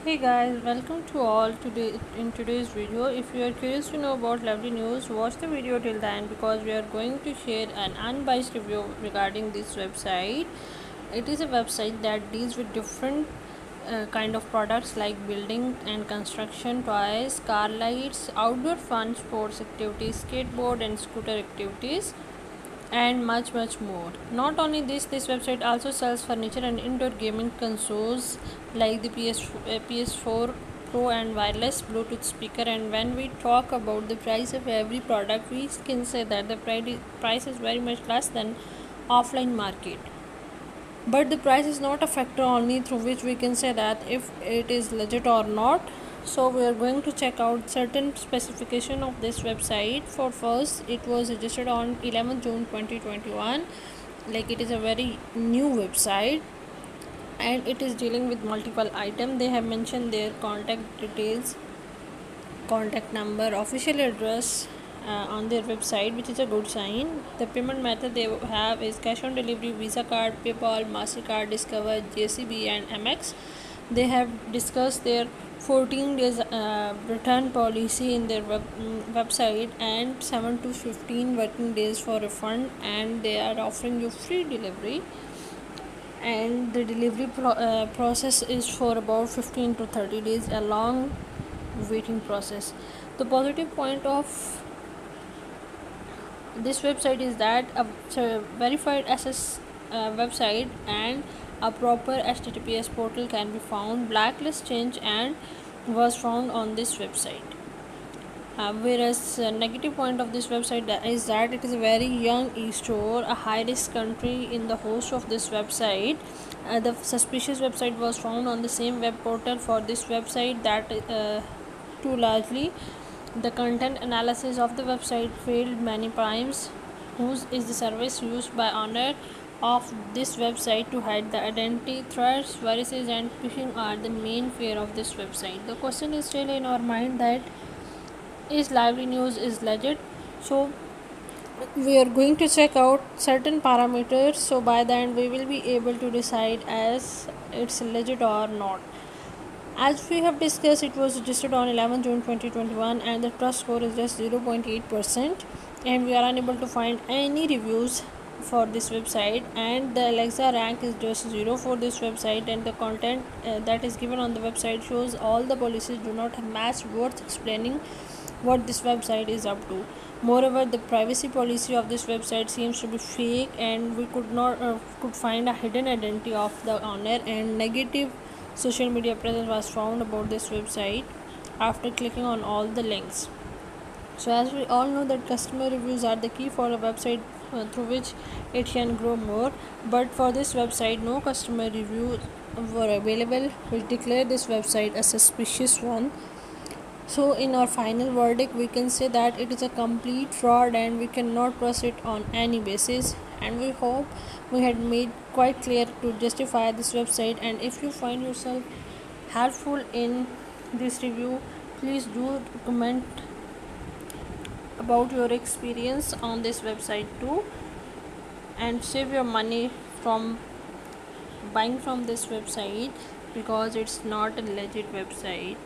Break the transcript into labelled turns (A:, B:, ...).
A: Hey guys, welcome to all today in today's video. If you are curious to know about lovely news, watch the video till the end because we are going to share an unbiased review regarding this website. It is a website that deals with different kind of products like building and construction, toys, car lights, outdoor fun, sports activities, skateboard and scooter activities, and much more. Not only this website also sells furniture and indoor gaming consoles like the PS4 Pro and wireless Bluetooth speaker. And when we talk about the price of every product, we can say that the price is very much less than offline market. But the price is not a factor only through which we can say that if it is legit or not. So we are going to check out certain specification of this website. For first, it was registered on 11 June 2021. Like, it is a very new website and it is dealing with multiple items. They have mentioned their contact details, contact number, official address on their website, which is a good sign. The payment method they have is cash on delivery, Visa card, PayPal, Mastercard, Discover, JCB, and MX. They have discussed their 14 days return policy in their website and 7 to 15 working days for refund, and they are offering you free delivery, and the delivery process is for about 15 to 30 days, a long waiting process. The positive point of this website is that it's a verified SS website, and a proper HTTPS portal can be found. Blacklist change and was found on this website. Whereas negative point of this website is that it is a very young e-store, a high-risk country in the host of this website. The suspicious website was found on the same web portal for this website that too largely. The content analysis of the website failed many times. Whose is the service used by owner of this website to hide the identity? Threats, viruses, and phishing are the main fear of this website. The question is still in our mind that is lively news is legit. So we are going to check out certain parameters, so by the end we will be able to decide as it's legit or not. As we have discussed, it was registered on 11 June 2021 and the trust score is just 0.8%, and we are unable to find any reviews for this website, and the Alexa rank is just 0 for this website, and the content that is given on the website shows all the policies do not match, worth explaining what this website is up to. Moreover, the privacy policy of this website seems to be fake, and we could find a hidden identity of the owner, and negative social media presence was found about this website after clicking on all the links. So as we all know that customer reviews are the key for a website through which it can grow more, but for this website no customer reviews were available, which declare this website a suspicious one. So in our final verdict, we can say that it is a complete fraud and we cannot trust it on any basis. And we hope we had made quite clear to justify this website. And if you find yourself helpful in this review, please do comment about your experience on this website too, and save your money from buying from this website because it's not a legit website.